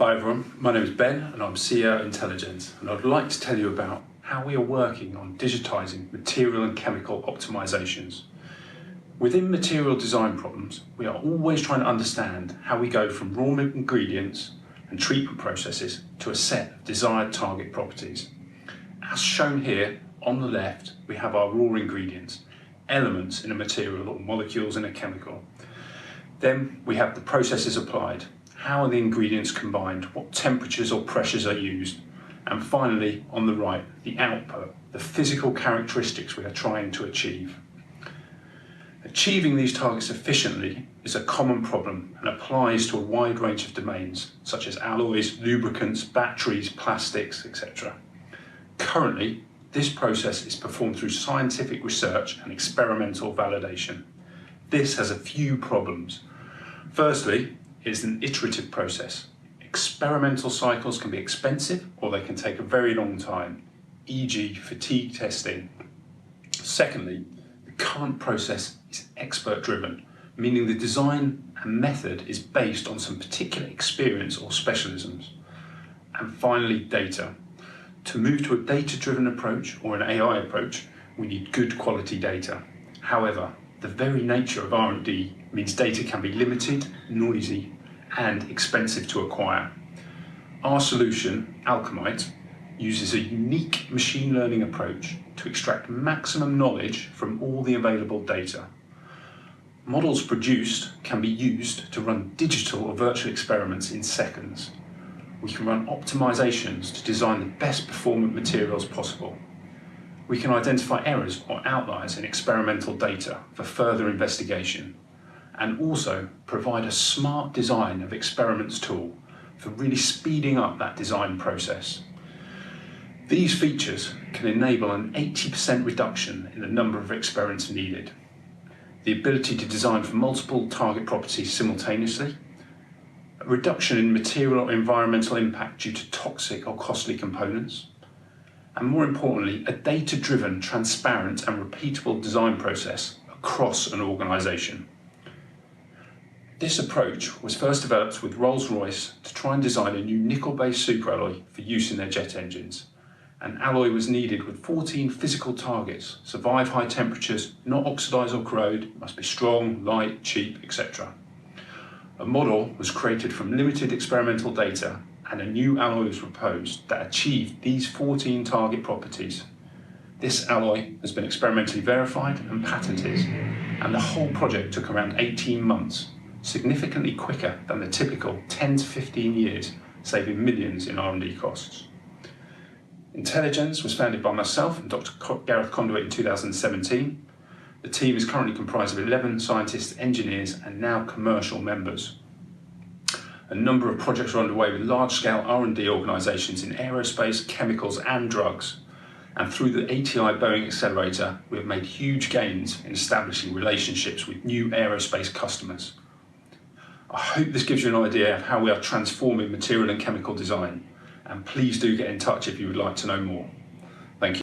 Hi everyone, my name is Ben and I'm CEO at Intellegens, and I'd like to tell you about how we are working on digitising material and chemical optimisations. Within material design problems, we are always trying to understand how we go from raw ingredients and treatment processes to a set of desired target properties. As shown here on the left, we have our raw ingredients, elements in a material or molecules in a chemical. Then we have the processes applied. How are the ingredients combined? What temperatures or pressures are used? And finally, on the right, the output, the physical characteristics we are trying to achieve. Achieving these targets efficiently is a common problem and applies to a wide range of domains, such as alloys, lubricants, batteries, plastics, etc. Currently, this process is performed through scientific research and experimental validation. This has a few problems. Firstly, it is an iterative process. Experimental cycles can be expensive or they can take a very long time, e.g. fatigue testing. Secondly, the current process is expert driven, meaning the design and method is based on some particular experience or specialisms. And finally, data. To move to a data-driven approach or an AI approach, we need good quality data. However, the very nature of R&D means data can be limited, noisy, and expensive to acquire. Our solution, Alchemite, uses a unique machine learning approach to extract maximum knowledge from all the available data. Models produced can be used to run digital or virtual experiments in seconds. We can run optimizations to design the best performant materials possible. We can identify errors or outliers in experimental data for further investigation, and also provide a smart design of experiments tool for really speeding up that design process. These features can enable an 80% reduction in the number of experiments needed, the ability to design for multiple target properties simultaneously, a reduction in material or environmental impact due to toxic or costly components, and more importantly, a data-driven, transparent and repeatable design process across an organisation. This approach was first developed with Rolls-Royce to try and design a new nickel-based superalloy for use in their jet engines. An alloy was needed with 14 physical targets: survive high temperatures, not oxidise or corrode, must be strong, light, cheap, etc. A model was created from limited experimental data, and a new alloy was proposed that achieved these 14 target properties. This alloy has been experimentally verified and patented, and the whole project took around 18 months, significantly quicker than the typical 10 to 15 years, saving millions in R&D costs. Intellegens was founded by myself and Dr. Gareth Conduit in 2017. The team is currently comprised of 11 scientists, engineers, and now commercial members. A number of projects are underway with large-scale R&D organisations in aerospace, chemicals and drugs. And through the ATI Boeing Accelerator, we have made huge gains in establishing relationships with new aerospace customers. I hope this gives you an idea of how we are transforming material and chemical design. And please do get in touch if you would like to know more.